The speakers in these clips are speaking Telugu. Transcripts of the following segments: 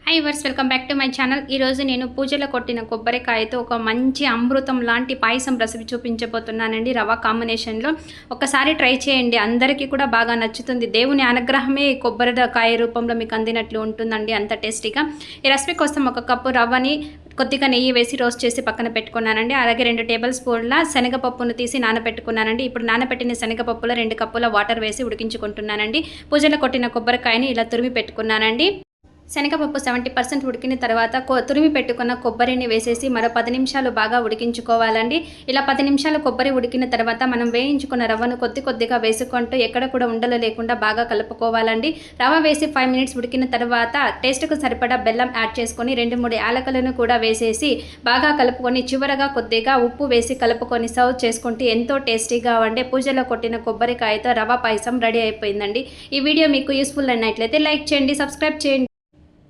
హై వర్స్ welcome back to my channel. ఈరోజు నేను పూజలో కొట్టిన కొబ్బరికాయతో ఒక మంచి అమృతం లాంటి పాయసం రెసిపీ చూపించబోతున్నానండి. రవ్వ కాంబినేషన్లో ఒకసారి ట్రై చేయండి, అందరికీ కూడా బాగా నచ్చుతుంది. దేవుని అనుగ్రహమే కొబ్బరికాయ రూపంలో మీకు అందినట్లు ఉంటుందండి, అంత టేస్టీగా. ఈ రెసిపీ కోసం ఒక కప్పు రవ్వని కొద్దిగా నెయ్యి వేసి రోస్ట్ చేసి పక్కన పెట్టుకున్నానండి. అలాగే 2 టేబుల్ స్పూన్ల శనగపప్పును తీసి నానబెట్టుకున్నానండి. ఇప్పుడు నానబెట్టిన శనగపప్పులో 2 కప్పుల వాటర్ వేసి ఉడికించుకుంటున్నానండి. పూజలో కొట్టిన కొబ్బరికాయని ఇలా తురిమి పెట్టుకున్నానండి. శనగపప్పు 70% ఉడికిన తర్వాత తురిమి పెట్టుకున్న కొబ్బరిని వేసేసి మరో 10 నిమిషాలు బాగా ఉడికించుకోవాలండి. ఇలా 10 నిమిషాలు కొబ్బరి ఉడికిన తర్వాత మనం వేయించుకున్న రవ్వను కొద్దిగా వేసుకుంటూ ఎక్కడ కూడా ఉండలు లేకుండా బాగా కలుపుకోవాలండి. రవ్వ వేసి 5 మినిట్స్ ఉడికిన తర్వాత టేస్ట్కు సరిపడా బెల్లం యాడ్ చేసుకొని 2-3 యాలకులను కూడా వేసేసి బాగా కలుపుకొని చివరగా కొద్దిగా ఉప్పు వేసి కలుపుకొని సర్వ్ చేసుకుంటే ఎంతో టేస్టీగా ఉండే పూజలో కొట్టిన కొబ్బరికాయతో రవ్వ పాయసం రెడీ అయిపోయిందండి. ఈ వీడియో మీకు యూస్ఫుల్ అయినట్లయితే లైక్ చేయండి, సబ్స్క్రైబ్ చేయండి.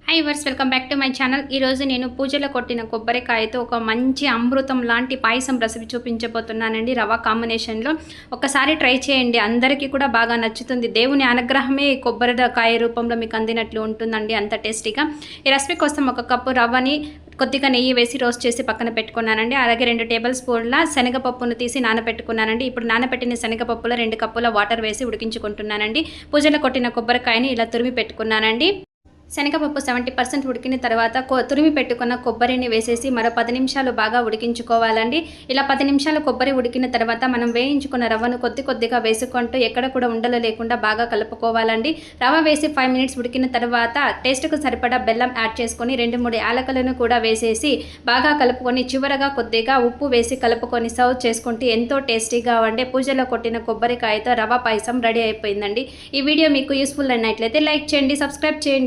హై వర్స్ welcome back to my channel. ఈరోజు నేను పూజలో కొట్టిన కొబ్బరికాయతో ఒక మంచి అమృతం లాంటి పాయసం రెసిపీ చూపించబోతున్నానండి. రవ్వ కాంబినేషన్లో ఒకసారి ట్రై చేయండి, అందరికీ కూడా బాగా నచ్చుతుంది. దేవుని అనుగ్రహమే కొబ్బరికాయ రూపంలో మీకు అందినట్లు ఉంటుందండి, అంత టేస్టీగా. ఈ రెసిపీ కోసం ఒక కప్పు రవ్వని కొద్దిగా నెయ్యి వేసి రోస్ట్ చేసి పక్కన పెట్టుకున్నానండి. అలాగే 2 టేబుల్ స్పూన్ల శనగపప్పును తీసి నానబెట్టుకున్నానండి. ఇప్పుడు నానబెట్టిన శనగపప్పులో 2 కప్పుల వాటర్ వేసి ఉడికించుకుంటున్నానండి. పూజలో కొట్టిన కొబ్బరికాయని ఇలా తురిమి పెట్టుకున్నానండి. శనగపప్పు 70% ఉడికిన తర్వాత తురిమి పెట్టుకున్న కొబ్బరిని వేసేసి మరో 10 నిమిషాలు బాగా ఉడికించుకోవాలండి. ఇలా 10 నిమిషాలు కొబ్బరి ఉడికిన తర్వాత మనం వేయించుకున్న రవ్వను కొద్దిగా వేసుకుంటూ ఎక్కడ కూడా ఉండలు లేకుండా బాగా కలుపుకోవాలండి. రవ్వ వేసి 5 మినిట్స్ ఉడికిన తర్వాత టేస్ట్కు సరిపడా బెల్లం యాడ్ చేసుకొని 2-3 యాలకులను కూడా వేసేసి బాగా కలుపుకొని చివరగా కొద్దిగా ఉప్పు వేసి కలుపుకొని సర్వ్ చేసుకుంటే ఎంతో టేస్టీగా ఉండే పూజలో కొట్టిన కొబ్బరికాయతో రవ్వ పాయసం రెడీ అయిపోయిందండి. ఈ వీడియో మీకు యూస్ఫుల్ అయినట్లయితే లైక్ చేయండి, సబ్స్క్రైబ్ చేయండి.